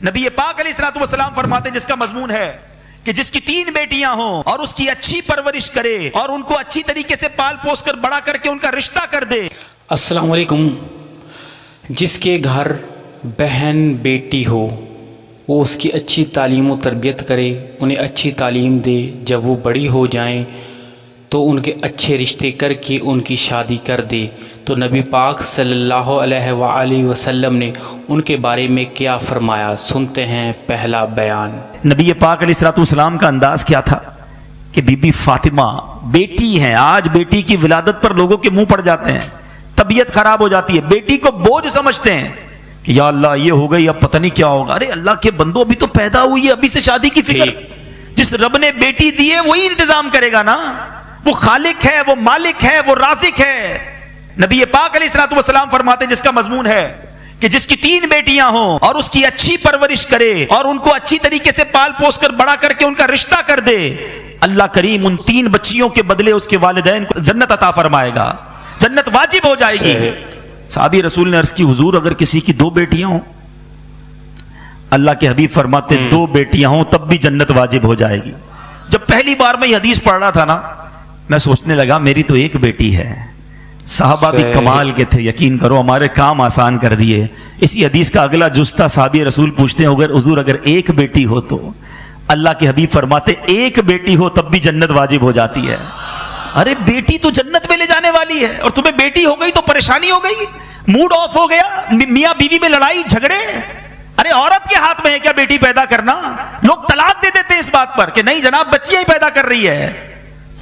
نبی پاک علیہ الصلوۃ والسلام فرماتے ہیں جس کا مضمون ہے کہ جس کی 3 بیٹیاں ہوں اور اس کی اچھی پرورش کرے اور ان کو اچھی طریقے سے پال پوس کر بڑا کر کے ان کا رشتہ کر دے۔ السلام علیکم۔ جس کے گھر بہن بیٹی ہو وہ اس کی اچھی تعلیم و تربیت کرے، انہیں اچھی تعلیم دے، جب وہ بڑی ہو جائیں تو ان کے اچھے رشتے کر کے ان کی شادی کر دے۔ تو نبی پاک صلی اللہ علیہ وآلہ وسلم نے ان کے بارے میں کیا فرمایا، سنتے ہیں پہلا بیان۔ نبی پاک علیہ الصلوۃ والسلام کا انداز کیا تھا کہ بی بی فاطمہ بیٹی ہیں، آج بیٹی کی ولادت پر لوگوں کے منہ پڑ جاتے ہیں، طبیعت خراب ہو جاتی ہے، بیٹی کو بوجھ سمجھتے ہیں کہ یا اللہ یہ ہو گئی اب پتہ نہیں کیا ہوگا۔ ارے اللہ کے بندو ابھی تو پیدا ہوئی ہے، ابھی سے شادی کی فکر۔ جس رب نے بیٹی دی ہے وہی انتظام کرے گا نا، وہ خالق ہے، وہ مالک ہے، وہ رازق ہے۔ نبی پاک علیہ الصلوۃ والسلام فرماتے ہیں جس کا مضمون ہے کہ جس کی 3 بیٹیاں ہوں اور اس کی اچھی پرورش کرے اور ان کو اچھی طریقے سے پال پوس کر بڑا کر کے ان کا رشتہ کر دے، اللہ کریم ان 3 بچیوں کے بدلے اس کے والدین کو جنت عطا فرمائے گا، جنت واجب ہو جائے گی۔ صحابی رسول نے عرض کی حضور اگر کسی کی 2 بیٹیاں ہوں، اللہ کے حبیب فرماتے 2 بیٹیاں ہوں تب بھی جنت واجب ہو جائے گی۔ جب پہلی بار میں یہ حدیث پڑھ رہا تھا نا، میں سوچنے لگا میری تو 1 بیٹی ہے۔ صحابہ بھی کمال کے تھے، یقین کرو ہمارے کام آسان کر دیے۔ اسی حدیث کا اگلا جز تھا، صحابی رسول پوچھتے ہیں حضور اگر 1 بیٹی ہو تو؟ اللہ کے حبیب فرماتے 1 بیٹی ہو تب بھی جنت واجب ہو جاتی ہے۔ ارے بیٹی تو جنت میں لے جانے والی ہے اور تمہیں بیٹی ہو گئی تو پریشانی ہو گئی، موڈ آف ہو گیا، میاں بیوی میں لڑائی جھگڑے۔ ارے عورت کے ہاتھ میں ہے کیا بیٹی پیدا کرنا؟ لوگ طلاق دے دیتے اس بات پر کہ نہیں جناب بچیاں ہی پیدا کر رہی ہے۔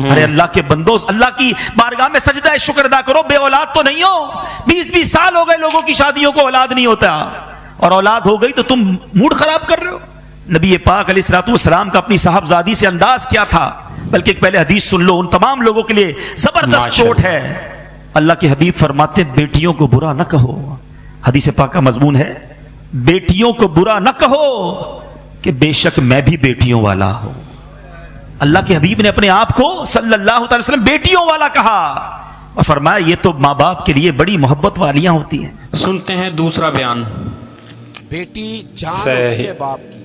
ارے اللہ کے بندو، اللہ کی بارگاہ میں سجدہ شکر ادا کرو، بے اولاد تو نہیں ہو۔ 20 سال ہو گئے لوگوں کی شادیوں کو اولاد نہیں ہوتا، اور اولاد ہو گئی تو تم موڈ خراب کر رہے ہو۔ نبی پاک علیہ الصلوۃ والسلام کا اپنی صاحبزادی سے انداز کیا تھا، بلکہ ایک پہلے حدیث سن لو، ان تمام لوگوں کے لیے زبردست چوٹ ہے۔ اللہ کے حبیب فرماتے بیٹیوں کو برا نہ کہو، حدیث پاک کا مضمون ہے بیٹیوں کو برا نہ کہو کہ بے شک میں بھی بیٹیوں والا ہوں۔ اللہ کے حبیب نے اپنے آپ کو صلی اللہ علیہ وسلم بیٹیوں والا کہا اور فرمایا یہ تو ماں باپ کے لیے بڑی محبت والیاں ہوتی ہیں۔ سنتے ہیں دوسرا بیان۔ بیٹی جان ہوتی ہے باپ کی،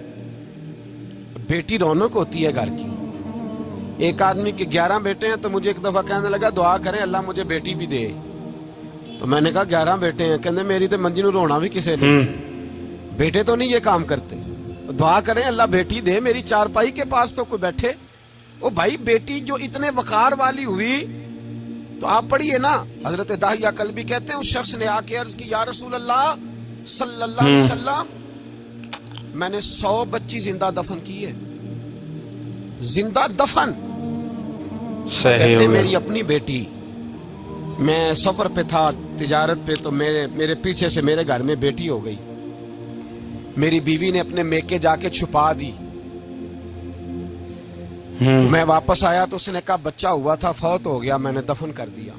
بیٹی رونق ہوتی ہے گھر کی۔ ایک آدمی کے 11 بیٹے ہیں تو مجھے ایک دفعہ کہنے لگا دعا کریں اللہ مجھے بیٹی بھی دے۔ تو میں نے کہا 11 بیٹے ہیں، کہنے میری تو منجی نو رونا بھی کسے نے، بیٹے تو نہیں یہ کام کرتے، دعا کریں اللہ بیٹی دے، میری چارپائی کے پاس تو کوئی بیٹھے۔ او بھائی بیٹی جو اتنے وقار والی ہوئی تو آپ پڑھیے نا، حضرت داہیہ کلبی کہتے ہیں اس شخص نے آ کے عرض کی یا رسول اللہ صلی اللہ علیہ وسلم میں نے 100 بچی زندہ دفن کی ہے، زندہ دفن۔ کہتے ہیں میری اپنی بیٹی، میں سفر پہ تھا تجارت پہ، تو میرے پیچھے سے میرے گھر میں بیٹی ہو گئی، میری بیوی نے اپنے میکے جا کے چھپا دی۔ میں واپس آیا تو اس نے کہا بچہ ہوا تھا فوت ہو گیا، میں نے دفن کر دیا۔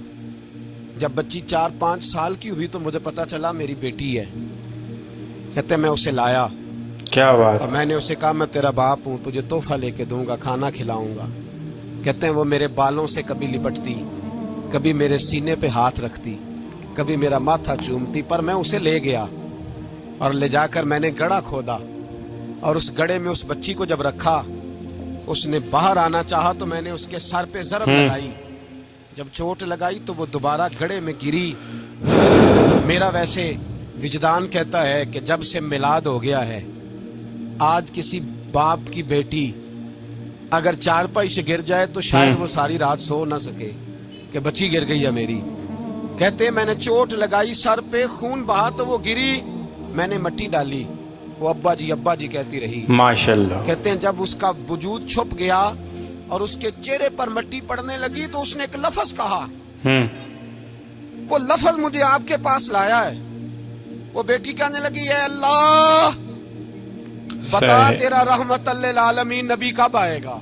جب بچی 4-5 سال کی ہوئی تو مجھے پتا چلا میری بیٹی ہے۔ کہتے ہیں میں اسے لایا، کیا بات، اور میں نے اسے کہا میں تیرا باپ ہوں، تجھے تحفہ لے کے دوں گا، کھانا کھلاؤں گا۔ کہتے ہیں وہ میرے بالوں سے کبھی لپٹتی، کبھی میرے سینے پہ ہاتھ رکھتی، کبھی میرا ماتھا چومتی، پر میں اسے لے گیا اور لے جا کر میں نے گڑھا کھودا، اور اس گڑھے میں اس بچی کو جب رکھا، اس نے باہر آنا چاہا تو میں نے اس کے سر پہ ضرب لگائی، جب چوٹ لگائی تو وہ دوبارہ گڑھے میں گری۔ میرا ویسے وجدان کہتا ہے کہ جب سے میلاد ہو گیا ہے، آج کسی باپ کی بیٹی اگر چارپائی سے گر جائے تو شاید وہ ساری رات سو نہ سکے کہ بچی گر گئی ہے میری۔ کہتے ہیں میں نے چوٹ لگائی سر پہ، خون بہا تو وہ گری، میں نے مٹی ڈالی، وہ ابا جی کہتی رہی ماشاءاللہ۔ کہتے ہیں جب اس کا وجود چھپ گیا اور اس کے چہرے پر مٹی پڑنے لگی تو اس نے ایک لفظ کہا، وہ لفظ مجھے آپ کے پاس لایا ہے۔ وہ بیٹی کہنے لگی اے اللہ بتا تیرا رحمت للعالمین نبی کب آئے گا؟